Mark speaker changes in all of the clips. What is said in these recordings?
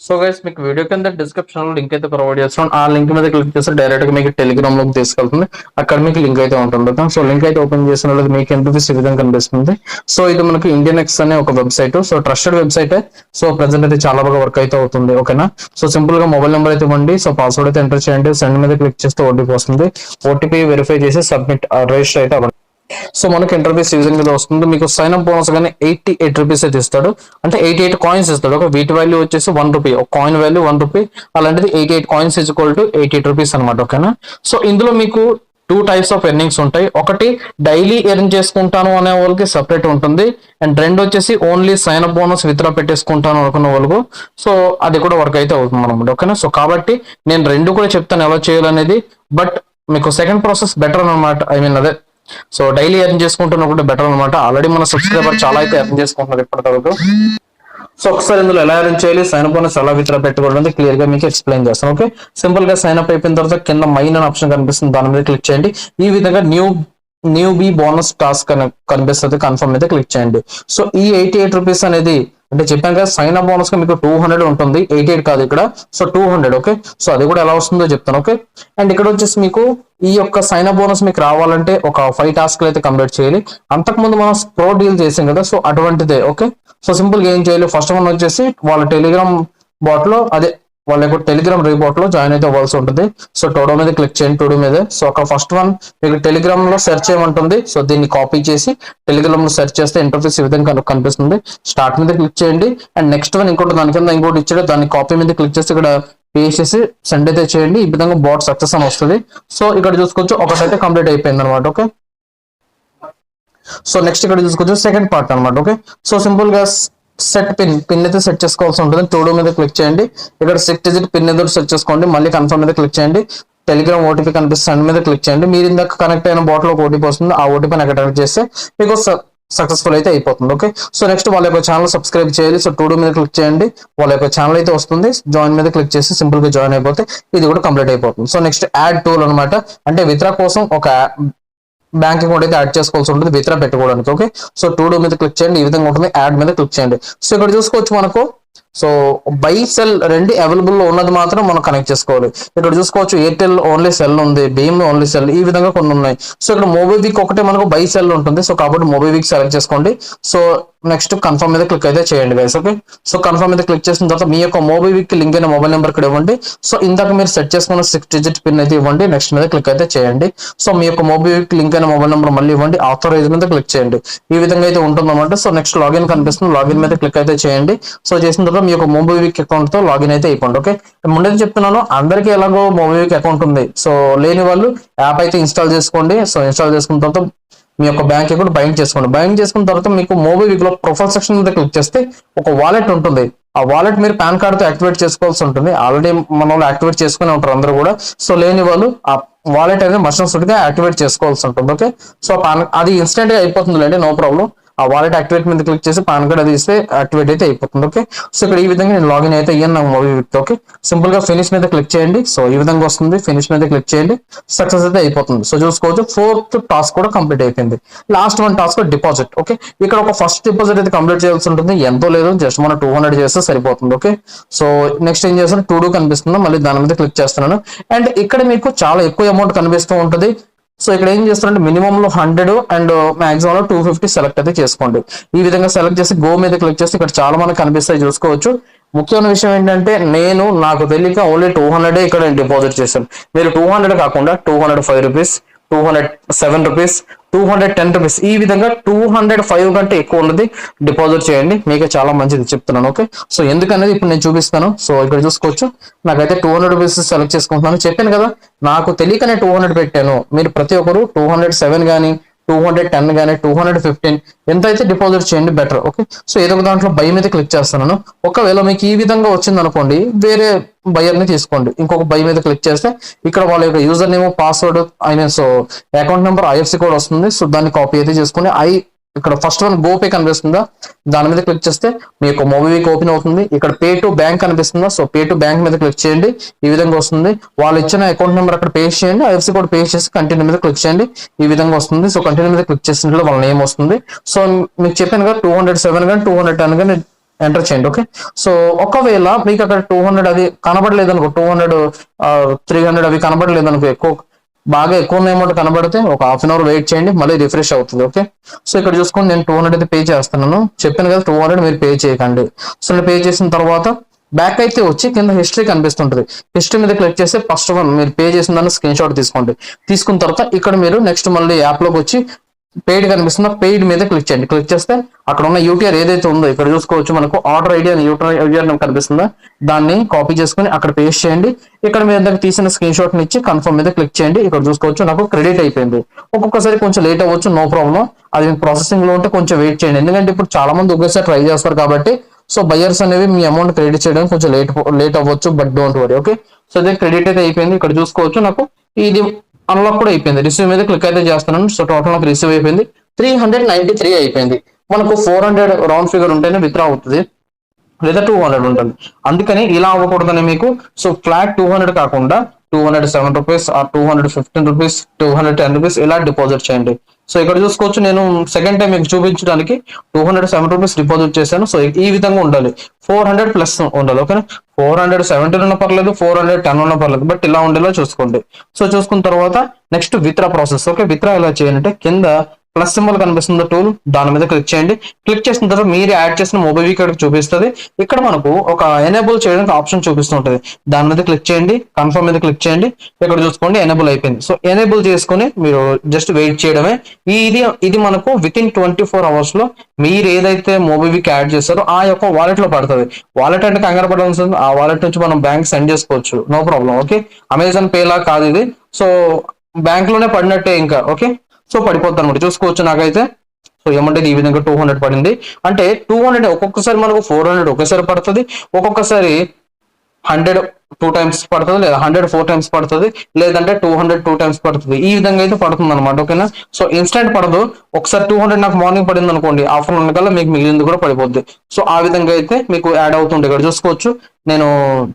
Speaker 1: So guys మీకు video కింద description లో లింక్ అయితే ప్రొవైడ్ చేస్తాను. ఆ లింక్ మీద క్లిక్ చేస్తే డైరెక్ట్ గా మీకు టెలిగ్రామ్ లోకి తీసుకెళ్తుంది. అక్కడ మీకు లింక్ అయితే ఉంటుంది. సో లింక్ అయితే ఓపెన్ చేసిన మీకు ఇంటర్ఫేస్ ఈ విధంగా కనిపిస్తుంది. సో ఇది మనకి ఇండియన్ ఎక్స్ అనే ఒక website. So trusted website. So present అయితే చాలా బాగా వర్క్ అయితే అవుతుంది. ఓకేనా. సో సింపుల్ గా మొబైల్ నెంబర్ అయితే ఇవ్వండి. సో పాస్వర్డ్ అయితే ఎంటర్ చేయండి. సెండ్ మీద క్లిక్ చేస్తే ఓటీపీ వస్తుంది. ఓటీపీ వెరిఫై చేసి సబ్మిట్ రిజిస్టర్ అయితే అవ్వండి. సో మనకి ఇంటర్ఫేస్ ఈ విధంగా వస్తుంది. మీకు సైన్ అప్ బోనస్ గానీ 88 రూపీస్ అయితే ఇస్తాడు. అంటే 88 కాయిన్స్ ఇస్తాడు. ఒక వీటి వాల్యూ వచ్చేసి 1 రూపీ, ఒక కాయిన్ వాల్యూ 1 రూపీ. అలాంటిది 88 coins is equal to 88 rupees అనమాట. ఓకేనా. సో ఇందులో మీకు 2 టైప్స్ ఆఫ్ ఎర్నింగ్స్ ఉంటాయి. ఒకటి డైలీ ఎర్న్ చేసుకుంటాను అనే వాళ్ళకి సపరేట్ ఉంటుంది. అండ్ రెండు వచ్చేసి only sign up bonus withdraw పెట్టేసుకుంటాను అనుకున్న వాళ్ళకు సో అది కూడా వర్క్ అయితే అవుతుంది అనమాట. ఓకేనా. సో కాబట్టి నేను రెండు కూడా చెప్తాను ఎలా చేయాలనేది. బట్ మీకు సెకండ్ ప్రాసెస్ బెటర్ అనమాట. ఐ మీన్ అదే సో డైలీ ఎర్న్ చేసుకుంటున్నా కూడా బెటర్ అనమాట. ఆల్రెడీ మన సబ్స్క్రైబర్ చాలా అయితే ఎర్న్ చేసుకుంటున్నారు ఇప్పటివరకు. సో ఒకసారి ఇందులో ఎలా ఎర్న్ చేయాలి, సైన్ అప్ బోనస్ ఎలా విత్డ్రా పెట్టుకోవడం క్లియర్ గా మీకు ఎక్స్ప్లెయిన్ చేస్తాను. ఓకే. సింపుల్ గా సైన్ అప్ అయిపోయిన తర్వాత కింద మైన్ అనే ఆప్షన్ కనిపిస్తుంది, దాని మీద క్లిక్ చేయండి. ఈ విధంగా న్యూ బీ బోనస్ టాస్క్ కనిపిస్తుంది, కన్ఫర్మ్ మీద క్లిక్ చేయండి. సో ఈ 88 రూపీస్ అనేది అంటే చెప్పాను కదా, సైన్ అప్ బోనస్ గా మీకు 200 ఉంటుంది, 88 కాదు ఇక్కడ. సో 200. ఓకే. సో అది కూడా ఎలా వస్తుందో చెప్తాను. ఓకే. అండ్ ఇక్కడ వచ్చేసి మీకు ఈ యొక్క సైన్ అప్ బోనస్ మీకు రావాలంటే ఒక 5 టాస్క్లు అయితే కంప్లీట్ చేయాలి. అంతకుముందు మనం ప్రో డీల్ చేసాం కదా, సో అటువంటిదే. ఓకే. సో సింపుల్ గా ఏం చేయాలి, ఫస్ట్ వన్ వచ్చేసి వాళ్ళ టెలిగ్రామ్ బాట్ లో అదే వాళ్ళ యొక్క టెలిగ్రామ్ రీబాట్ లో జాయిన్ అయితే అవ్వాల్సి ఉంటుంది. సో టోడో మీద క్లిక్ చేయండి, టోడో మీద. సో ఒక ఫస్ట్ వన్ మీకు టెలిగ్రామ్ లో సెర్చ్ చేయమంటుంది. సో దీన్ని కాపీ చేసి టెలిగ్రామ్ లో సెర్చ్ చేస్తే ఇంటర్ఫేస్ ఈ విధంగా కనిపిస్తుంది. స్టార్ట్ మీద క్లిక్ చేయండి. అండ్ నెక్స్ట్ వన్ ఇంకోటి దాని కింద ఇంకోటి ఇచ్చాడు, దాన్ని కాపీ మీద క్లిక్ చేసి ఇక్కడ పేస్ట్ చేసి సెండ్ అయితే చేయండి. ఈ విధంగా బాట్ సక్సెస్ అని వస్తుంది. సో ఇక్కడ చూసుకోవచ్చు ఒకటైతే కంప్లీట్ అయిపోయింది అనమాట. ఓకే. సో నెక్స్ట్ ఇక్కడ చూసుకోవచ్చు సెకండ్ పార్ట్ అనమాట. ఓకే. సో సింపుల్ గా సెట్ పిన్ అయితే సెట్ చేసుకోవాల్సి ఉంటుంది. టోడో మీద క్లిక్ చేయండి. ఇక్కడ 6 డిజిట్ పిన్ ఏదో సెట్ చేసుకోండి. మళ్ళీ కన్ఫర్మ్ మీద క్లిక్ చేయండి. టెలిగ్రామ్ ఓటీపీ కనిపిస్తుంది, సెండ్ మీద క్లిక్ చేయండి. మీరు ఇందాక కనెక్ట్ అయిన బాట్ లో ఓటీపీ వస్తుంది. ఆ ఓటీపీని అక్కడ కనెక్ట్ చేస్తే మీకు సక్సెస్ఫుల్ అయితే అయిపోతుంది. ఓకే. సో నెక్స్ట్ వాళ్ళ యొక్క ఛానల్ సబ్స్క్రైబ్ చేయాలి. సో టోడో మీద క్లిక్ చేయండి. వాళ్ళ యొక్క ఛానల్ అయితే వస్తుంది. జాయిన్ మీద క్లిక్ చేసి సింపుల్ గా జాయిన్ అయిపోతే ఇది కూడా కంప్లీట్ అయిపోతుంది. సో నెక్స్ట్ యాడ్ టూల్ అనమాట. అంటే విత్డ్రా కోసం ఒక బ్యాంక్ అకౌంట్ అయితే యాడ్ చేసుకోవాల్సి ఉంటుంది విత్డ్రా పెట్టుకోవడానికి. ఓకే. సో టూడో మీద క్లిక్ చేయండి. ఈ విధంగా ఉంటుంది. యాడ్ మీద క్లిక్ చేయండి. సో ఇక్కడ చూసుకోవచ్చు మనకు సో బై సెల్ రెండు అవైలబుల్ లో ఉన్నది మాత్రం మనం కనెక్ట్ చేసుకోవాలి. ఇక్కడ చూసుకోవచ్చు ఎయిర్టెల్ ఓన్లీ సెల్ ఉంది, భీమ్ ఓన్లీ సెల్, ఈ విధంగా కొన్ని ఉన్నాయి. సో ఇక్కడ మోబివిక్ ఒకటే మనకు బై సెల్ ఉంటుంది. సో కాబట్టి మోబివిక్ సెలెక్ట్ చేసుకోండి. సో నెక్స్ట్ కన్ఫర్మ్ మీద క్లిక్ అయితే చేయండి గైస్. ఓకే. సో కన్ఫర్మ్ మీద క్లిక్ చేసిన తర్వాత మీ యొక్క మోబివిక్ లింక్ అయిన మొబైల్ నెంబర్ ఇక్కడ ఇవ్వండి. సో ఇందాక మీరు సెట్ చేసుకున్న 6 డిజిట్ పిన్ అయితే ఇవ్వండి. నెక్స్ట్ మీద క్లిక్ అయితే చేయండి. సో మీ యొక్క మోబివిక్ లింక్ అయిన మొబైల్ నెంబర్ మళ్ళీ ఇవ్వండి. ఆథరైజ్ మీద క్లిక్ చేయండి. ఈ విధంగా అయితే ఉంటుందన్నమాట. సో నెక్స్ట్ లాగిన్ కనిపిస్తుంది, లాగిన్ మీద క్లిక్ అయితే చేయండి. సో చేసిన తర్వాత మీ యొక్క మోబివిక్ అకౌంట్ తో లాగిన్ అయితే అయిపోండి. ఓకే. ముందే చెప్తున్నాను, అందరికీ ఎలాగో మోబివిక్ అకౌంట్ ఉంది. సో లేని వాళ్ళు యాప్ అయితే ఇన్స్టాల్ చేసుకోండి. సో ఇన్స్టాల్ చేసుకున్న తర్వాత మీ యొక్క బ్యాంక్ అకౌంట్ బైండ్ చేసుకోండి. బైండ్ చేసుకున్న తర్వాత మీకు మోబివిక్ లో ప్రొఫైల్ సెక్షన్ మీద క్లిక్ చేస్తే ఒక వాలెట్ ఉంటుంది. ఆ వాలెట్ మీరు పాన్ కార్డ్ తో యాక్టివేట్ చేసుకోవాల్సి ఉంటుంది. ఆల్రెడీ మన వాళ్ళు యాక్టివేట్ చేసుకుని ఉంటారు అందరూ కూడా. సో లేని వాళ్ళు ఆ వాలెట్ అనేది మర్చెంట్స్ గా యాక్టివేట్ చేసుకోవాల్సి ఉంటుంది. ఓకే. సో అది ఇన్స్టెంట్ గా అయిపోతుంది లేండి, నో ప్రాబ్లం. ఆ వాలెట్ యాక్టివేట్ మీద క్లిక్ చేసి పాన్ కార్డ్ అది ఇస్తే యాక్టివేట్ అయితే అయిపోతుంది. ఓకే. సో ఇక్కడ ఈ విధంగా నేను లాగిన్ అయితే అయ్యాను నా మోబివిక్. ఓకే. సింపుల్ గా ఫినిష్ మీద క్లిక్ చేయండి. సో ఈ విధంగా వస్తుంది. ఫినిష్ మీద క్లిక్ చేయండి. సక్సెస్ అయితే అయిపోతుంది. సో చూసుకోవచ్చు 4th టాస్క్ కూడా కంప్లీట్ అయిపోయింది. Last one task deposit. Okay. ఇక్కడ ఒక ఫస్ట్ డిపాజిట్ అయితే కంప్లీట్ చేయాల్సి ఉంటుంది. ఎంతో లేదు, జస్ట్ మనం 200 చేస్తే సరిపోతుంది. ఓకే. సో నెక్స్ట్ ఏం చేస్తాను, టూ కనిపిస్తుంది, మళ్ళీ దాని మీద క్లిక్ చేస్తున్నాను. అండ్ ఇక్కడ మీకు చాలా ఎక్కువ అమౌంట్ కనిపిస్తూ ఉంటుంది. సో ఇక్కడ ఏం చేస్తారంటే మినిమం లో 100 అండ్ మాక్సిమం లో 250 సెలెక్ట్ అయితే చేసుకోండి. ఈ విధంగా సెలెక్ట్ చేసి గో మీద క్లిక్ చేసి ఇక్కడ చాలా మంది కనిపిస్తాయి చూసుకోవచ్చు. ముఖ్యమైన విషయం ఏంటంటే నాకు తెలియక ఓన్లీ 200 ఇక్కడ డిపాజిట్ చేశాను. మీరు 200 కాకుండా 205 రూపీస్, 207 రూపీస్, 210 రూపీస్, ఈ విధంగా 205 కంటే ఎక్కువ ఉన్నది డిపాజిట్ చేయండి. మీకే చాలా మంచిది చెప్తున్నాను. ఓకే. సో ఎందుకనేది ఇప్పుడు నేను చూపిస్తాను. సో ఇక్కడ చూసుకోవచ్చు నాకైతే 200 రూపీస్ సెలెక్ట్ చేసుకుంటున్నాను. చెప్పాను కదా, నాకు తెలియకనే 200 పెట్టాను. మీరు ప్రతి ఒక్కరు 207 కానీ 210 కానీ 215 ఎంత అయితే డిపాజిట్ చేయండి బెటర్. ఓకే. సో ఏదో ఒక దాంట్లో బై మీద క్లిక్ చేస్తున్నాను. ఒకవేళ మీకు ఈ విధంగా వచ్చింది అనుకోండి, వేరే బయర్ ని తీసుకోండి. ఇంకొక బై మీద క్లిక్ చేస్తే ఇక్కడ వాళ్ళ యొక్క user name, password, so account number, IFC code వస్తుంది. సో దాన్ని కాపీ అయితే చేసుకుని ఇక్కడ ఫస్ట్ వన్ గోపే కనిపిస్తుందా, దాని మీద క్లిక్ చేస్తే మీ యొక్క మోబివిక్ ఓపెన్ అవుతుంది. ఇక్కడ పే టు బ్యాంక్ కనిపిస్తుందా, సో పే టు బ్యాంక్ మీద క్లిక్ చేయండి. ఈ విధంగా వస్తుంది. వాళ్ళు ఇచ్చిన అకౌంట్ నెంబర్ అక్కడ పేస్ట్ చేయండి, ఐఎఫ్సి కోడ్ పేస్ట్ చేసి కంటిన్యూ మీద క్లిక్ చేయండి. ఈ విధంగా వస్తుంది. సో కంటిన్యూ మీద క్లిక్ చేసినట్లు వాళ్ళ నేమ్ వస్తుంది. సో మీకు చెప్పాను కదా 207 కానీ 210 కానీ ఎంటర్ చేయండి. ఓకే, సో ఒకవేళ మీకు అక్కడ 200 అది కనబడలేదు అనుకో, 200 300 అవి కనబడలేదు అనుకో, బాగా ఎక్కువ అమౌంట్ కనబడితే ఒక హాఫ్ అన్ అవర్ వెయిట్ చేయండి, మళ్ళీ రిఫ్రెష్ అవుతుంది. ఓకే, సో ఇక్కడ చూసుకొని నేను 200 అయితే పే చేస్తున్నాను, చెప్పాను కదా 200 మీరు పే చేయకండి. సో నేను పే చేసిన తర్వాత బ్యాక్ అయితే వచ్చి కింద హిస్టరీ కనిపిస్తుంటుంది. హిస్టరీ మీద క్లిక్ చేస్తే ఫస్ట్ వన్ మీరు పే చేసిన దాన్ని స్క్రీన్ షాట్ తీసుకోండి. తీసుకున్న తర్వాత ఇక్కడ మీరు నెక్స్ట్ మళ్ళీ యాప్ లోకి వచ్చి పెయిడ్ కనిపిస్తుందో పెయిడ్ మీద క్లిక్ చేయండి. క్లిక్ చేస్తే అక్కడ ఉన్న యూటీఆర్ ఏదైతే ఉందో ఇక్కడ చూసుకోవచ్చు, మనకు ఆర్డర్ ఐడి అని యూటీఆర్ కనిపిస్తుందా, దాన్ని కాపీ చేసుకుని అక్కడ పేస్ట్ చేయండి. ఇక్కడ మీ దగ్గర తీసిన స్క్రీన్ షాట్ ఇచ్చి కన్ఫర్మ్ మీద క్లిక్ చేయండి. ఇక్కడ చూసుకోవచ్చు నాకు క్రెడిట్ అయిపోయింది. ఒక్కొక్కసారి కొంచెం లేట్ అవ్వచ్చు, నో ప్రాబ్లం. అది ప్రాసెసింగ్ లో ఉంటే కొంచెం వెయిట్ చేయండి, ఎందుకంటే ఇప్పుడు చాలా మంది ఒకేసారి ట్రై చేస్తారు కాబట్టి. సో బయర్స్ అనేవి మీ అమౌంట్ క్రెడిట్ చేయడానికి కొంచెం లేట్ అవ్వచ్చు, but don't worry. Okay, so ఇది క్రెడిట్ అయితే అయిపోయింది. ఇక్కడ చూసుకోవచ్చు నాకు ఇది అన్లాక్ కూడా అయిపోయింది. రిసీవ్ మీద క్లిక్ అయితే చేస్తున్నాను. సో టోటల్ నాకు రిసీవ్ అయిపోయింది, 393 అయిపోయింది. మనకు 400 రౌండ్ ఫిగర్ ఉంటేనే విత్డ్రా అవుతుంది, లేదా 200 ఉంటుంది. అందుకని ఇలా అవ్వకూడదని మీకు సో ఫ్లాట్ 200 కాకుండా 207 రూపీస్, 215 రూపీస్, 210 రూపీస్ ఇలా డిపాజిట్ చేయండి. సో ఇక్కడ చూసుకోవచ్చు నేను సెకండ్ టైం మీకు చూపించడానికి 207 రూపీస్ డిపాజిట్ చేశాను. సో ఈ విధంగా ఉండాలి, 400 ప్లస్ ఉండాలి. ఓకేనా, 417 ఉన్నా పర్లేదు, 410 ఉన్నా పర్లేదు, బట్ ఇలా ఉండేలా చూసుకోండి. సో చూసుకున్న తర్వాత next withdraw process. Okay, withdraw ఎలా చేయాలంటే కింద ప్లస్ సింబల్ కనిపిస్తుంది టూల్, దాని మీద క్లిక్ చేయండి. క్లిక్ చేసిన తర్వాత మీరు యాడ్ చేసిన మొబైల్ ఇక్కడ చూపిస్తుంది. ఇక్కడ మనకు ఒక ఎనేబుల్ చేయడానికి ఆప్షన్ చూపిస్తుంటది, దాని మీద క్లిక్ చేయండి, కన్ఫర్మ్ మీద క్లిక్ చేయండి. ఇక్కడ చూసుకోండి ఎనేబుల్ అయిపోయింది. సో ఎనేబుల్ చేసుకుని మీరు జస్ట్ వెయిట్ చేయడమే. ఇది మనకు విత్ ఇన్ 24 hours లో మీరు ఏదైతే మొబైల్కి యాడ్ చేస్తారో ఆ యొక్క వాలెట్ లో పడుతుంది. వాలెట్ అంటే కంగారు పడాల్సి ఉంది, ఆ వాలెట్ నుంచి మనం బ్యాంక్ సెండ్ చేసుకోవచ్చు, no problem. Okay, Amazon Pay లా కాదు ఇది, సో బ్యాంక్ లోనే పడినట్టే ఇంకా. ఓకే, సో పడిపోద్ది అనమాట. చూసుకోవచ్చు నాకైతే సో ఏమంటే ఈ విధంగా 200 పడింది. అంటే 200 ఒక్కొక్కసారి మనకు 400 ఒకేసారి పడుతుంది, ఒక్కొక్కసారి 100 2 times పడుతుంది, లేదా 100 4 times పడుతుంది, లేదంటే 200 2 times పడుతుంది. ఈ విధంగా అయితే పడుతుంది అనమాట. ఓకేనా, సో ఇన్స్టెంట్ పడదు. ఒకసారి 200 నాకు మార్నింగ్ పడింది అనుకోండి, ఆఫ్టర్నూన్ కల్లా మీకు మిగిలింది కూడా పడిపోద్ది. సో ఆ విధంగా అయితే మీకు యాడ్ అవుతుంది. ఇక్కడ చూసుకోవచ్చు నేను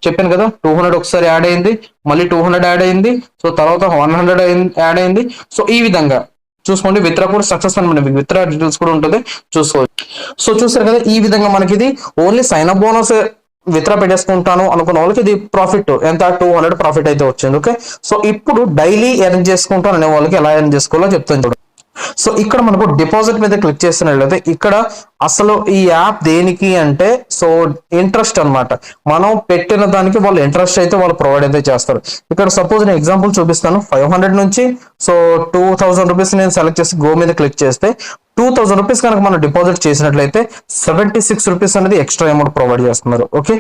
Speaker 1: చెప్పాను కదా 200 ఒకసారి యాడ్ అయింది, మళ్ళీ 200 యాడ్ అయింది, సో తర్వాత 100 యాడ్ అయింది. సో ఈ విధంగా చూసుకోండి. విత్డ్రా కూడా సక్సెస్ అనమాట, మీకు విత్డ్రా డీటెయిల్స్ కూడా ఉంటుంది, చూసుకోవచ్చు. సో చూసారు కదా, ఈ విధంగా మనకి ఇది only sign up bonus withdraw పెట్టేసుకుంటాను అనుకున్న వాళ్ళకి ఇది ప్రాఫిట్ ఎంత 200 ప్రాఫిట్ అయితే వచ్చింది. ఓకే, సో ఇప్పుడు డైలీ ఎర్న్ చేసుకుంటాను అనే వాళ్ళకి ఎలా ఎర్న్ చేసుకోవాలో చెప్తాను చూడండి. సో ఇక్కడ మనకు డిపాజిట్ మీద క్లిక్ చేసినట్లయితే ఇక్కడ అసలు ఈ యాప్ దేనికి అంటే సో ఇంట్రెస్ట్ అన్నమాట. మనం పెట్టిన దానికి వాళ్ళు ఇంట్రెస్ట్ అయితే వాళ్ళు ప్రొవైడ్ అయితే చేస్తారు. ఇక్కడ సపోజ్ నేను ఎగ్జాంపుల్ చూపిస్తాను. 500 నుంచి సో 2000 రూపీస్ నేను సెలెక్ట్ చేసి గో మీద క్లిక్ చేస్తే 2000 రూపీస్ కనుక మనం డిపాజిట్ చేసినట్లయితే 76 రూపీస్ అనేది ఎక్స్ట్రా అమౌంట్ ప్రొవైడ్ చేస్తున్నారు. ఓకే,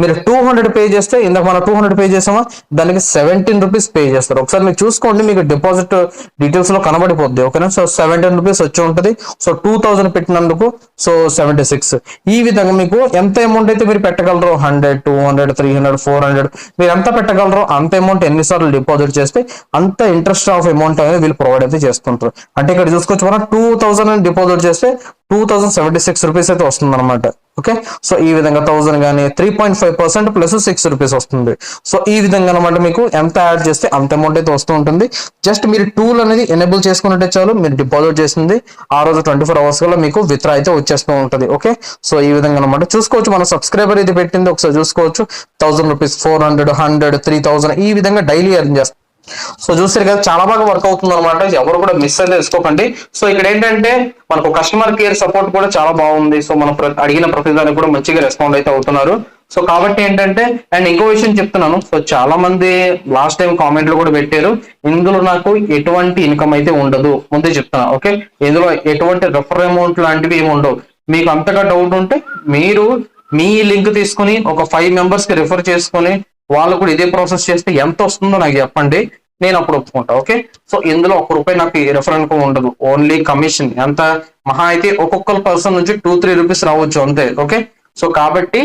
Speaker 1: మీరు 200 పే చేస్తే ఇందాక మనం 200 పే చేసామా, దానికి 17 రూపీస్ పే చేస్తారు. ఒకసారి మీరు చూసుకోండి, మీకు డిపాజిట్ డీటెయిల్స్ లో కనబడిపోద్ది. ఓకేనా, సో 17 రూపీస్ వచ్చి ఉంటుంది. సో 2000 పెట్టినందుకు సో 76. ఈ విధంగా మీకు ఎంత అమౌంట్ అయితే మీరు పెట్టగలరో 100 200 300 400 మీరు ఎంత పెట్టగలరో అంత అమౌంట్ ఎన్నిసార్లు డిపాజిట్ చేస్తే అంత ఇంట్రెస్ట్ ఆఫ్ అమౌంట్ అనేది వీళ్ళు ప్రొవైడ్ అయితే చేస్తుంటారు. అంటే ఇక్కడ చూసుకోవచ్చు మనం 2000 డిపాజిట్ చేస్తే 2076 రూపీస్ అయితే వస్తుంది అనమాట. ఓకే, సో ఈ విధంగా 1000 కానీ 3.5% ప్లస్ 6 రూపీస్ వస్తుంది. సో ఈ విధంగా అనమాట మీకు ఎంత యాడ్ చేస్తే అంత అమౌంట్ అయితే వస్తూ ఉంటుంది. జస్ట్ మీరు టూల్ అనేది ఎనేబుల్ చేసుకున్నట్టే చాలు, మీరు డిపాజిట్ చేసింది ఆ రోజు 24 hours కల్లా మీకు విత్డ్రా అయితే వచ్చేస్తూ ఉంటుంది. ఓకే, సో ఈ విధంగా అనమాట చూసుకోవచ్చు. మన సబ్స్క్రైబర్ ఇది పెట్టింది ఒకసారి చూసుకోవచ్చు, 1000 రూపీస్ 400 100 3000 ఈ విధంగా డైలీ ఎర్న్ చేస్తారు. సో చూసారు కదా, చాలా బాగా వర్క్ అవుతుంది అనమాట. ఎవరు కూడా మిస్ అయితే తీసుకోకండి. సో ఇక్కడ ఏంటంటే మనకు కస్టమర్ కేర్ సపోర్ట్ కూడా చాలా బాగుంది. సో మనం అడిగిన ప్రతిదానికి కూడా మంచిగా రెస్పాండ్ అయితే అవుతున్నారు. సో కాబట్టి ఏంటంటే అండ్ ఇంకో విషయం చెప్తున్నాను. సో చాలా మంది లాస్ట్ టైం కామెంట్లు కూడా పెట్టారు, ఇందులో నాకు ఎటువంటి ఇన్కమ్ అయితే ఉండదు ముందే చెప్తున్నా. ఓకే, ఇందులో ఎటువంటి రెఫర్ అమౌంట్ లాంటివి ఏమి ఉండవు. మీకు అంతగా డౌట్ ఉంటే మీరు మీ లింక్ తీసుకుని ఒక 5 members కి రిఫర్ చేసుకుని వాళ్ళు కూడా ఇదే ప్రాసెస్ చేస్తే ఎంత వస్తుందో నాకు చెప్పండి, నేను అప్పుడు ఒప్పుకుంటా. ఓకే, సో ఇందులో ₹1 నాకు రెఫరల్ ఉండదు, ఓన్లీ కమిషన్. ఎంత మహా అయితే ఒక్కొక్క పర్సన్ నుంచి 2-3 రూపీస్ రావచ్చు అంతే. ఓకే, సో కాబట్టి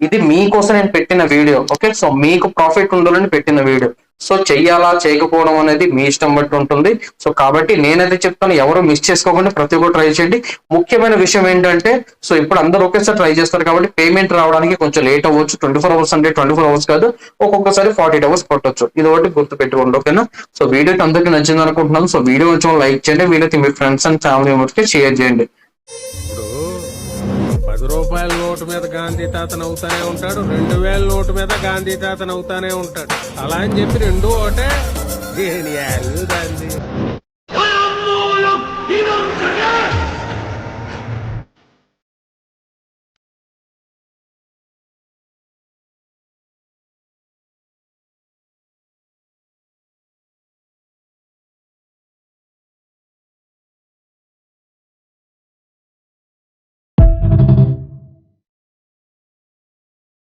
Speaker 1: ఇది మీకోసం నేను పెట్టిన వీడియో. ఓకే, సో మీకు ప్రాఫిట్ ఉండాలని పెట్టిన వీడియో. సో చెయ్యాలా చేయకపోవడం అనేది మీ ఇష్టం బట్టి ఉంటుంది. సో కాబట్టి నేనైతే చెప్తాను, ఎవరు మిస్ చేసుకోకుండా ప్రతి ఒక్కరు ట్రై చేయండి. ముఖ్యమైన విషయం ఏంటంటే సో ఇప్పుడు అందరూ ఒకేసారి ట్రై చేస్తారు కాబట్టి పేమెంట్ రావడానికి కొంచెం లేట్ అవ్వచ్చు. 24 hours అంటే 24 hours కాదు, ఒక్కొక్కసారి 48 hours పట్టొచ్చు. ఇది ఒకటి గుర్తు పెట్టుకోండి. ఓకేనా, సో వీడియో అందరికీ నచ్చింది అనుకుంటున్నాను. సో వీడియో కొంచెం లైక్ చేయండి, వీడియోకి మీ ఫ్రెండ్స్ అండ్ ఫ్యామిలీ మెంబర్స్ కి షేర్ చేయండి.
Speaker 2: రూపాయల నోటు మీద గాంధీ తాతను అవుతానే ఉంటాడు, 2000 నోటు మీద గాంధీ తాతను అవుతానే ఉంటాడు. అలా అని చెప్పి రెండు ఒకటే. గేనియాలు గాంధీ.